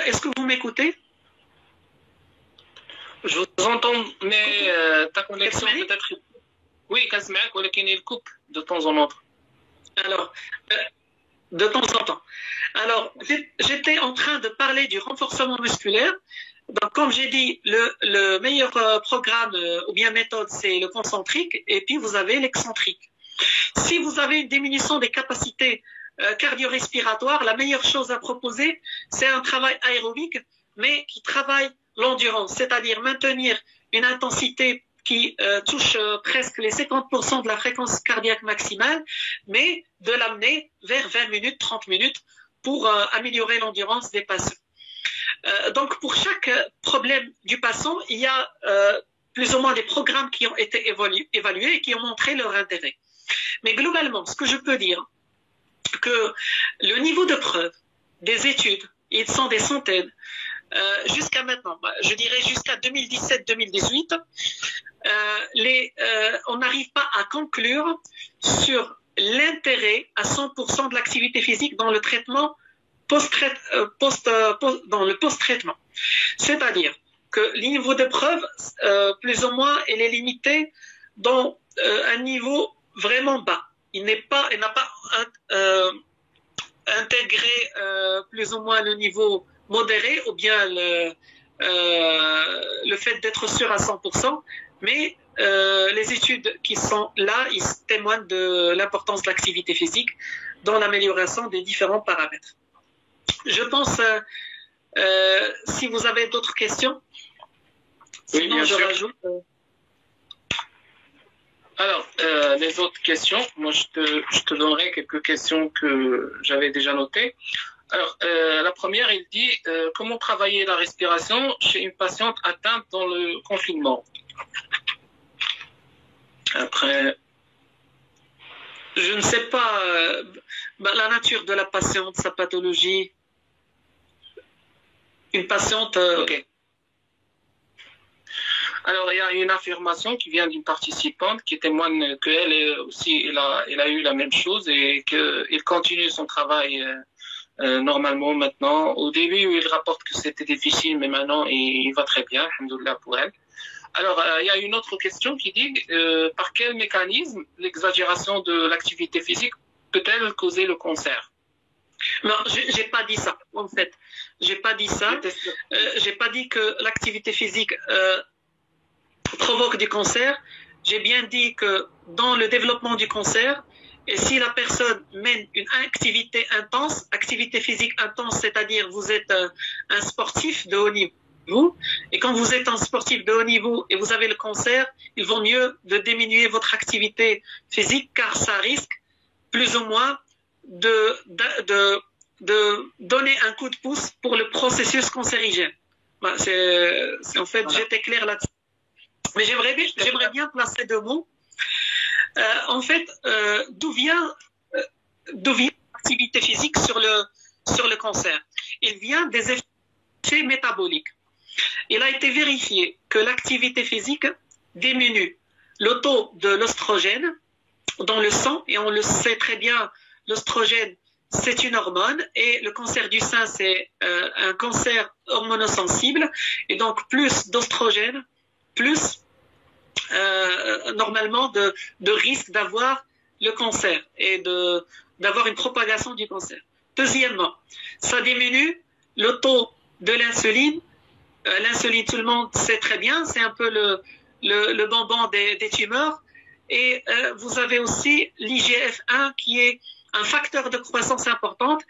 Est-ce que vous m'écoutez? Je vous entends, mais ta connexion peut-être... Oui, كنسمعك ولكن il coupe de temps en autre. Alors, de temps en temps. Alors, j'étais en train de parler du renforcement musculaire. Donc, comme j'ai dit, le meilleur programme ou bien méthode, c'est le concentrique, et puis vous avez l'excentrique. Si vous avez une diminution des capacités cardio-respiratoires, la meilleure chose à proposer, c'est un travail aérobique, mais qui travaille l'endurance, c'est-à-dire maintenir une intensité qui touche presque les 50% de la fréquence cardiaque maximale, mais de l'amener vers 20 minutes, 30 minutes pour améliorer l'endurance des patients. Donc, pour chaque problème du patient, il y a plus ou moins des programmes qui ont été évalués et qui ont montré leur intérêt. Mais globalement, ce que je peux dire, que le niveau de preuve des études, ils sont des centaines, jusqu'à maintenant, je dirais jusqu'à 2017-2018, on n'arrive pas à conclure sur l'intérêt à 100% de l'activité physique dans le traitement dans le post-traitement. C'est-à-dire que le niveau de preuve, plus ou moins, il est limité dans un niveau vraiment bas. Il n'a pas intégré plus ou moins le niveau modéré ou bien le fait d'être sûr à 100%, mais les études qui sont là, ils témoignent de l'importance de l'activité physique dans l'amélioration des différents paramètres. Je pense, si vous avez d'autres questions, oui, sinon je rajoute. Alors, les autres questions, moi je te donnerai quelques questions que j'avais déjà notées. Alors, la première, il dit comment travailler la respiration chez une patiente atteinte dans le confinement. Après, je ne sais pas la nature de la patiente, sa pathologie. Une patiente. Ok. Alors, il y a une affirmation qui vient d'une participante qui témoigne qu'elle aussi, elle a eu la même chose et qu'elle continue son travail normalement maintenant. Au début, il rapporte que c'était difficile, mais maintenant, il va très bien, alhamdoulilah pour elle. Alors, il y a une autre question qui dit par quel mécanisme l'exagération de l'activité physique peut-elle causer le cancer? Non, j'ai pas dit ça, en fait. J'ai pas dit ça. J'ai pas dit que l'activité physique provoque du cancer. J'ai bien dit que dans le développement du cancer, et si la personne mène une activité intense, activité physique intense, c'est-à-dire vous êtes un sportif de haut niveau, et quand vous êtes un sportif de haut niveau et vous avez le cancer, il vaut mieux de diminuer votre activité physique car ça risque plus ou moins de donner un coup de pouce pour le processus cancérigène. En fait, voilà. J'étais clair là-dessus. Mais j'aimerais bien placer deux mots. En fait, d'où vient l'activité physique sur le cancer? Il vient des effets métaboliques. Il a été vérifié que l'activité physique diminue le taux de l'oestrogène dans le sang, et on le sait très bien, l'oestrogène, c'est une hormone, et le cancer du sein, c'est un cancer hormonosensible, et donc plus d'oestrogène, plus normalement de risque d'avoir le cancer et d'avoir une propagation du cancer. Deuxièmement, ça diminue le taux de l'insuline. L'insuline, tout le monde sait très bien, c'est un peu le bonbon des tumeurs. Et vous avez aussi l'IGF-1 qui est un facteur de croissance importante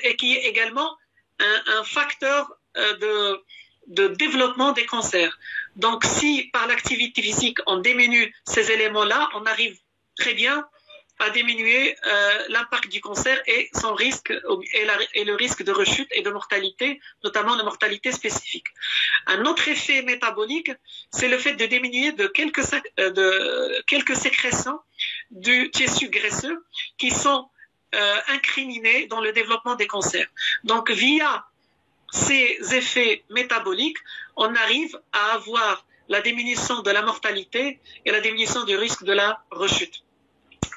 et qui est également un facteur de développement des cancers. Donc, si par l'activité physique, on diminue ces éléments-là, on arrive très bien à diminuer l'impact du cancer et son risque et le risque de rechute et de mortalité, notamment de mortalité spécifique. Un autre effet métabolique, c'est le fait de diminuer de quelques sécrétions du tissu graisseux qui sont incriminés dans le développement des cancers. Donc, via ces effets métaboliques, on arrive à avoir la diminution de la mortalité et la diminution du risque de la rechute.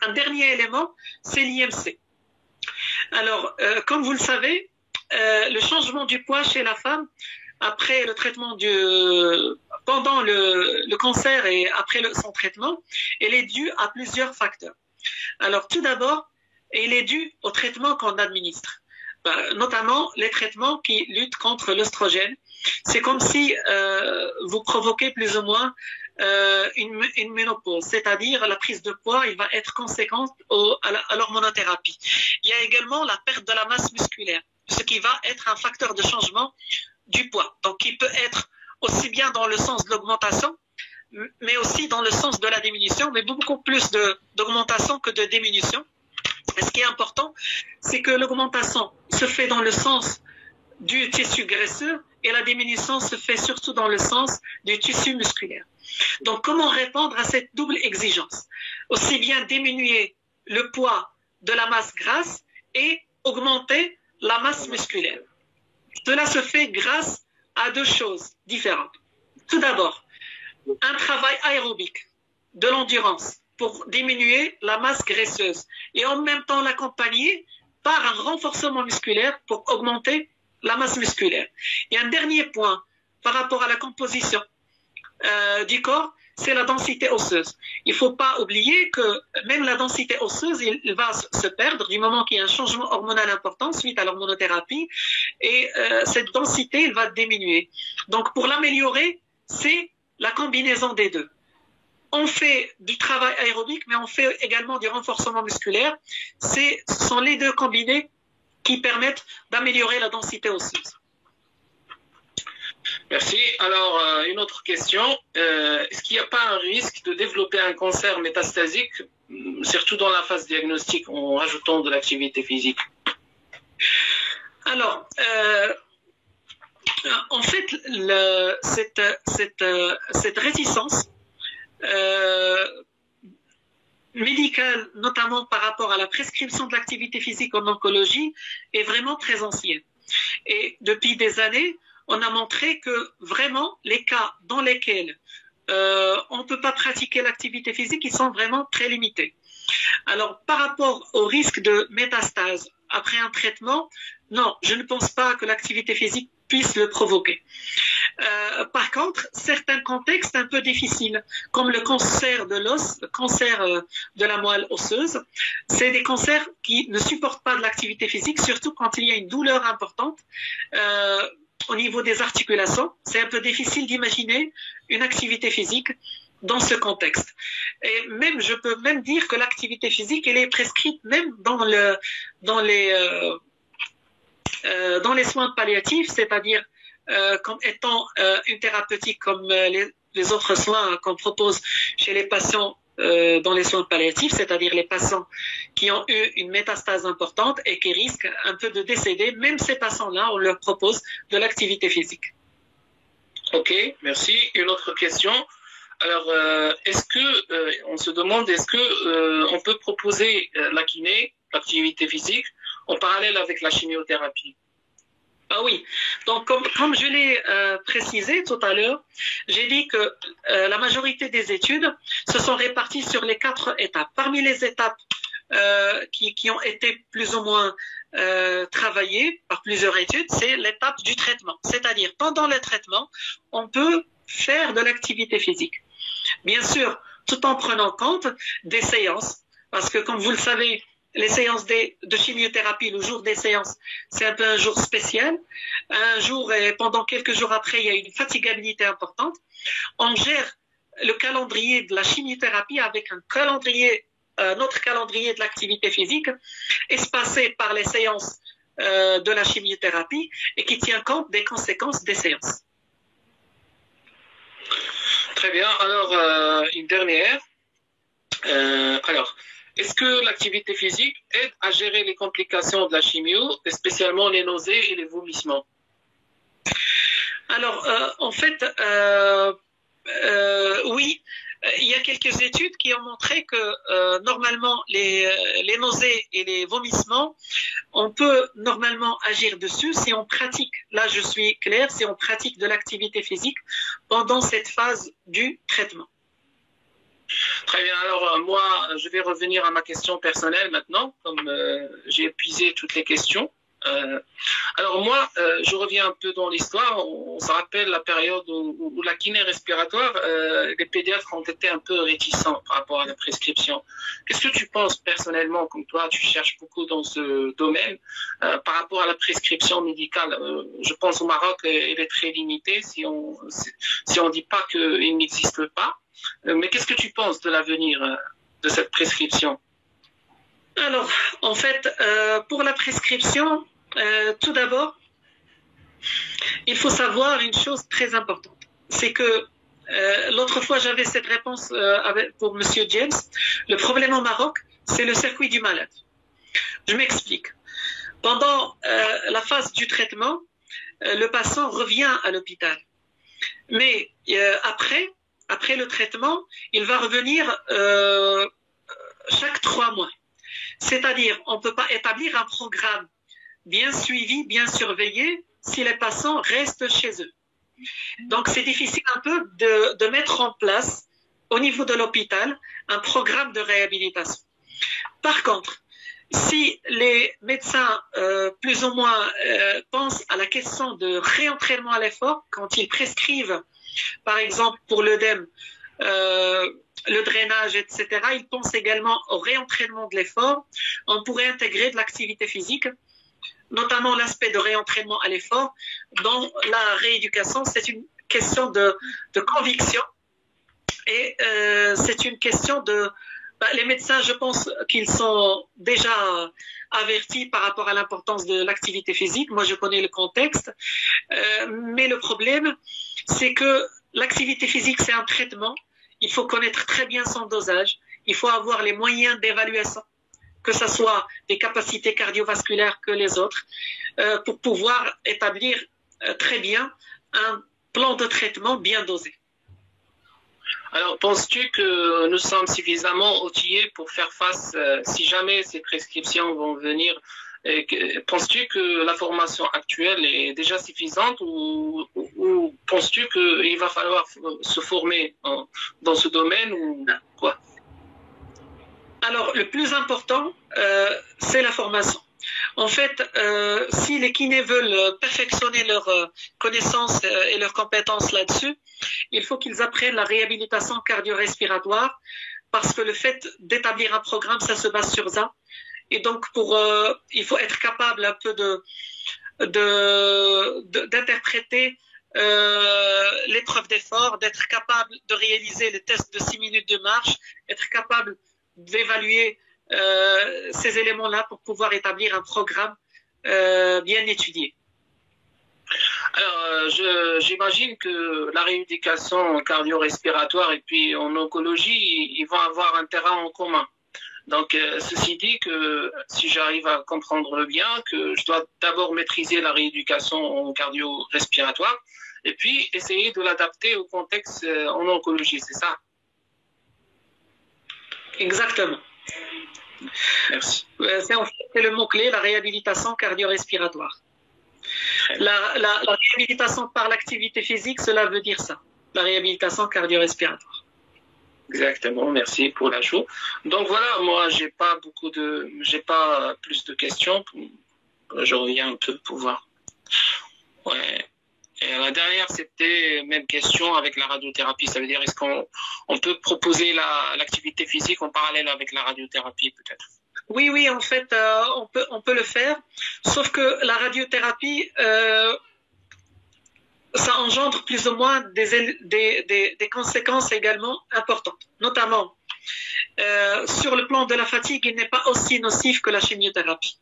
Un dernier élément, c'est l'IMC. Alors, comme vous le savez, le changement du poids chez la femme après le traitement pendant le cancer et après son traitement, elle est due à plusieurs facteurs. Alors, tout d'abord, elle est due au traitement qu'on administre, notamment les traitements qui luttent contre l'œstrogène. C'est comme si vous provoquez plus ou moins une ménopause, c'est-à-dire la prise de poids, il va être conséquente à l'hormonothérapie. Il y a également la perte de la masse musculaire, ce qui va être un facteur de changement du poids. Donc, il peut être aussi bien dans le sens de l'augmentation, mais aussi dans le sens de la diminution, mais beaucoup plus d'augmentation que de diminution. Et ce qui est important, c'est que l'augmentation se fait dans le sens du tissu graisseux et la diminution se fait surtout dans le sens du tissu musculaire. Donc, comment répondre à cette double exigence? Aussi bien diminuer le poids de la masse grasse et augmenter la masse musculaire. Cela se fait grâce à deux choses différentes. Tout d'abord, un travail aérobique, de l'endurance, pour diminuer la masse graisseuse et en même temps l'accompagner par un renforcement musculaire pour augmenter la masse musculaire. Et un dernier point par rapport à la composition du corps, c'est la densité osseuse. Il ne faut pas oublier que même la densité osseuse, il va se perdre du moment qu'il y a un changement hormonal important suite à l'hormonothérapie et cette densité, elle va diminuer. Donc pour l'améliorer, c'est la combinaison des deux. On fait du travail aérobique, mais on fait également du renforcement musculaire. Ce sont les deux combinés qui permettent d'améliorer la densité osseuse. Merci. Alors, une autre question. Est-ce qu'il n'y a pas un risque de développer un cancer métastasique, surtout dans la phase diagnostique, en rajoutant de l'activité physique? Alors, en fait, cette réticence médicale, notamment par rapport à la prescription de l'activité physique en oncologie, est vraiment très ancienne. Et depuis des années, on a montré que vraiment les cas dans lesquels on ne peut pas pratiquer l'activité physique, ils sont vraiment très limités. Alors, par rapport au risque de métastase après un traitement, non, je ne pense pas que l'activité physique puisse le provoquer. Par contre, certains contextes un peu difficiles, comme le cancer de l'os, le cancer de la moelle osseuse, c'est des cancers qui ne supportent pas de l'activité physique, surtout quand il y a une douleur importante au niveau des articulations. C'est un peu difficile d'imaginer une activité physique dans ce contexte. Et même, je peux même dire que l'activité physique, elle est prescrite même dans les soins palliatifs, c'est-à-dire comme étant une thérapeutique comme les autres soins qu'on propose chez les patients dans les soins palliatifs, c'est-à-dire les patients qui ont eu une métastase importante et qui risquent un peu de décéder. Même ces patients-là, on leur propose de l'activité physique. Ok, merci. Une autre question. Alors, on se demande, est-ce que on peut proposer la kiné, l'activité physique, en parallèle avec la chimiothérapie? Ah oui, donc comme je l'ai précisé tout à l'heure, j'ai dit que la majorité des études se sont réparties sur les 4 étapes. Parmi les étapes qui ont été plus ou moins travaillées par plusieurs études, c'est l'étape du traitement. C'est-à-dire, pendant le traitement, on peut faire de l'activité physique. Bien sûr, tout en prenant compte des séances, parce que comme vous le savez, les séances de chimiothérapie, le jour des séances, c'est un peu un jour spécial. Un jour et pendant quelques jours après, il y a une fatigabilité importante. On gère le calendrier de la chimiothérapie avec notre calendrier de l'activité physique, espacé par les séances de la chimiothérapie et qui tient compte des conséquences des séances. Très bien. Alors, une dernière. Est-ce que l'activité physique aide à gérer les complications de la chimio, spécialement les nausées et les vomissements? Alors, en fait, oui, il y a quelques études qui ont montré que normalement les nausées et les vomissements, on peut normalement agir dessus si on pratique, là je suis clair, si on pratique de l'activité physique pendant cette phase du traitement. Très bien, alors moi je vais revenir à ma question personnelle maintenant, comme j'ai épuisé toutes les questions. Alors moi, je reviens un peu dans l'histoire. On se rappelle la période où la kiné respiratoire, les pédiatres ont été un peu réticents par rapport à la prescription. Qu'est-ce que tu penses personnellement, comme toi, tu cherches beaucoup dans ce domaine, par rapport à la prescription médicale? Je pense au Maroc, elle est très limitée si on dit pas qu'il n'existe pas. Mais qu'est-ce que tu penses de l'avenir de cette prescription? Alors, en fait, pour la prescription, tout d'abord, il faut savoir une chose très importante. C'est que l'autre fois, j'avais cette réponse pour Monsieur James. Le problème au Maroc, c'est le circuit du malade. Je m'explique. Pendant la phase du traitement, le patient revient à l'hôpital. Mais après le traitement, il va revenir chaque 3 mois. C'est-à-dire, on ne peut pas établir un programme bien suivi, bien surveillé, si les patients restent chez eux. Donc, c'est difficile un peu de mettre en place, au niveau de l'hôpital, un programme de réhabilitation. Par contre, si les médecins, plus ou moins, pensent à la question de réentraînement à l'effort, quand ils prescrivent, par exemple, pour l'œdème, le drainage, etc. Ils pensent également au réentraînement de l'effort. On pourrait intégrer de l'activité physique, notamment l'aspect de réentraînement à l'effort. Dans la rééducation, c'est une question de conviction et c'est une question de... les médecins, je pense qu'ils sont déjà avertis par rapport à l'importance de l'activité physique. Moi, je connais le contexte. Mais le problème, c'est que l'activité physique, c'est un traitement. Il faut connaître très bien son dosage. Il faut avoir les moyens d'évaluation, que ce soit des capacités cardiovasculaires que les autres, pour pouvoir établir très bien un plan de traitement bien dosé. Alors, penses-tu que nous sommes suffisamment outillés pour faire face, si jamais ces prescriptions vont venir? Penses-tu que la formation actuelle est déjà suffisante ou penses-tu qu'il va falloir se former dans ce domaine ou quoi? Alors, le plus important, c'est la formation. En fait, si les kinés veulent perfectionner leurs connaissances et leurs compétences là-dessus, il faut qu'ils apprennent la réhabilitation cardio-respiratoire parce que le fait d'établir un programme, ça se base sur ça. Et donc, il faut être capable un peu d'interpréter l'épreuve d'effort, d'être capable de réaliser le test de 6 minutes de marche, être capable d'évaluer ces éléments-là pour pouvoir établir un programme bien étudié. Alors, j'imagine que la rééducation cardio-respiratoire et puis en oncologie, ils vont avoir un terrain en commun. Donc, ceci dit que si j'arrive à comprendre bien, que je dois d'abord maîtriser la rééducation cardio-respiratoire et puis essayer de l'adapter au contexte en oncologie, c'est ça? Exactement. Merci. C'est le mot-clé, la réhabilitation cardio-respiratoire. La réhabilitation par l'activité physique, cela veut dire ça, la réhabilitation cardio-respiratoire. Exactement, merci pour l'ajout. Donc voilà, moi j'ai pas plus de questions. Je reviens un peu pour voir. Ouais. Et la dernière, c'était même question avec la radiothérapie. Ça veut dire, est-ce qu'on peut proposer l'activité physique en parallèle avec la radiothérapie peut-être? Oui, en fait, on peut le faire. Sauf que la radiothérapie, ça engendre plus ou moins des conséquences également importantes. Notamment, sur le plan de la fatigue, il n'est pas aussi nocif que la chimiothérapie.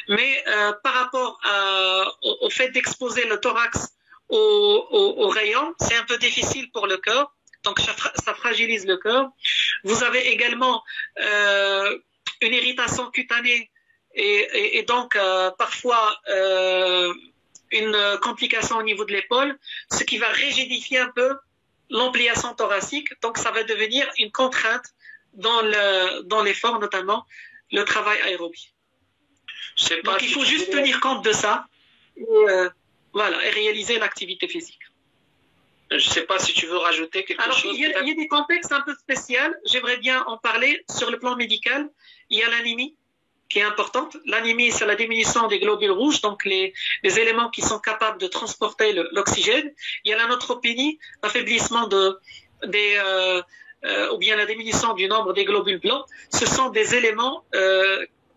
Mais par rapport au fait d'exposer le thorax aux rayons, c'est un peu difficile pour le cœur, donc ça fragilise le cœur. Vous avez également une irritation cutanée et donc parfois une complication au niveau de l'épaule, ce qui va rigidifier un peu l'ampliation thoracique, donc ça va devenir une contrainte dans l'effort, notamment le travail aérobie. Donc il faut juste tenir compte de ça voilà, et réaliser l'activité physique. Je ne sais pas si tu veux rajouter quelque chose. Il y a des contextes un peu spéciaux, j'aimerais bien en parler sur le plan médical. Il y a l'anémie qui est importante. L'anémie, c'est la diminution des globules rouges, donc les éléments qui sont capables de transporter l'oxygène. Il y a la neutropénie, l'affaiblissement ou bien la diminution du nombre des globules blancs. Ce sont des éléments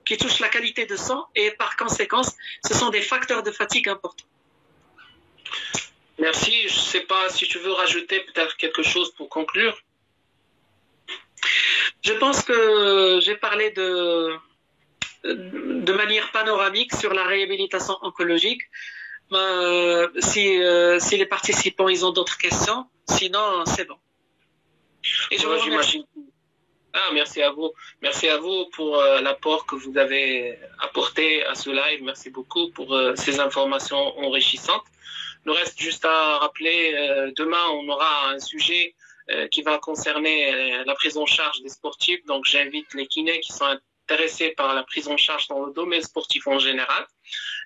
qui touchent la qualité de sang et par conséquence, ce sont des facteurs de fatigue importants. Merci. Je ne sais pas si tu veux rajouter peut-être quelque chose pour conclure. Je pense que j'ai parlé de manière panoramique sur la réhabilitation oncologique. Si les participants ils ont d'autres questions, sinon c'est bon. Et je vous remercie. Merci à vous. Merci à vous pour l'apport que vous avez apporté à ce live. Merci beaucoup pour ces informations enrichissantes. Il nous reste juste à rappeler, demain on aura un sujet qui va concerner la prise en charge des sportifs. Donc j'invite les kinés qui sont intéressés par la prise en charge dans le domaine sportif en général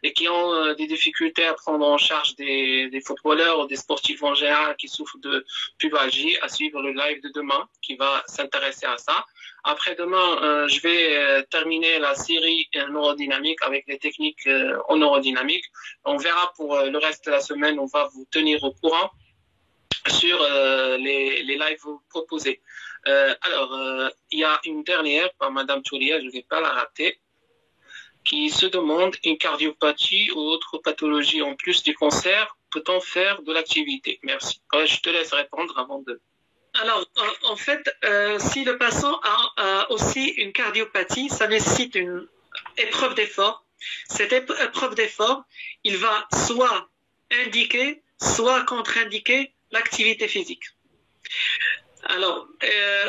et qui ont des difficultés à prendre en charge des footballeurs ou des sportifs en général qui souffrent de pubalgie, à suivre le live de demain qui va s'intéresser à ça. Après demain, je vais terminer la série neurodynamique avec les techniques en neurodynamique. On verra pour le reste de la semaine, on va vous tenir au courant sur les lives proposés. Il y a une dernière par Madame Touria, je ne vais pas la rater, qui se demande une cardiopathie ou autre pathologie en plus du cancer, peut-on faire de l'activité? Merci. Je te laisse répondre avant de... Alors, en fait, si le patient a aussi une cardiopathie, ça nécessite une épreuve d'effort. Cette épreuve d'effort, il va soit indiquer, soit contre-indiquer l'activité physique. Alors,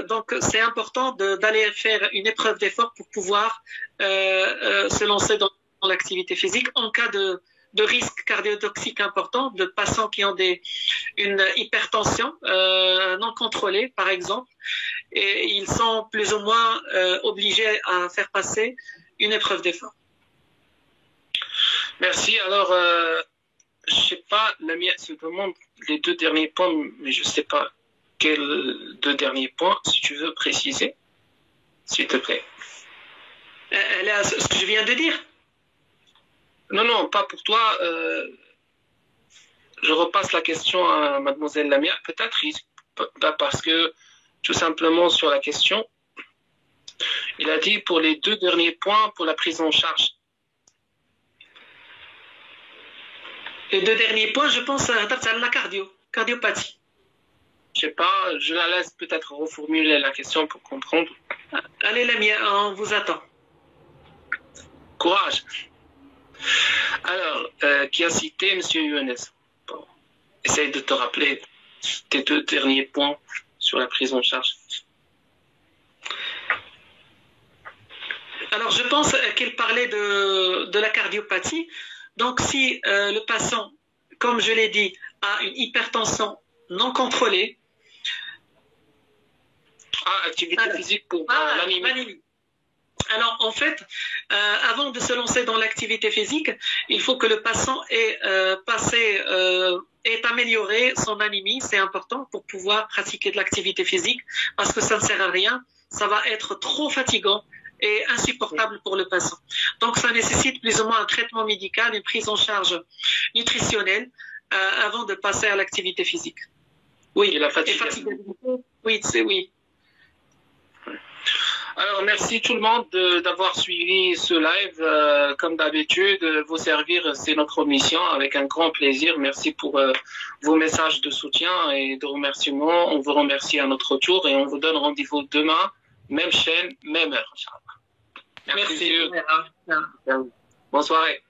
donc c'est important d'aller faire une épreuve d'effort pour pouvoir se lancer dans l'activité physique en cas de risque cardiotoxique important, de patients qui ont une hypertension non contrôlée, par exemple, et ils sont plus ou moins obligés à faire passer une épreuve d'effort. Merci. Alors, je sais pas, la mienne se demande les deux derniers points, mais je sais pas quels deux derniers points, si tu veux préciser, s'il te plaît. Ce que je viens de dire. Non, pas pour toi. Je repasse la question à Mademoiselle Lamia. Peut-être parce que, tout simplement sur la question, il a dit pour les deux derniers points pour la prise en charge. Les deux derniers points, je pense à la cardiopathie. Je sais pas, je la laisse peut-être reformuler la question pour comprendre. Allez Lamia, on vous attend. Courage. Alors, qui a cité M. Younes? Bon, essaye de te rappeler tes deux derniers points sur la prise en charge. Alors, je pense qu'il parlait de la cardiopathie. Donc, si le patient, comme je l'ai dit, a une hypertension non contrôlée. Activité physique pour l'anémie. Alors, en fait, avant de se lancer dans l'activité physique, il faut que le patient ait amélioré son anémie. C'est important pour pouvoir pratiquer de l'activité physique parce que ça ne sert à rien. Ça va être trop fatigant et insupportable pour le patient. Donc, ça nécessite plus ou moins un traitement médical, une prise en charge nutritionnelle avant de passer à l'activité physique. Oui, et la fatigue. Oui, c'est oui. Alors, merci tout le monde d'avoir suivi ce live. Comme d'habitude, vous servir, c'est notre mission avec un grand plaisir. Merci pour vos messages de soutien et de remerciements. On vous remercie à notre tour et on vous donne rendez-vous demain, même chaîne, même heure. Merci. Bonne soirée.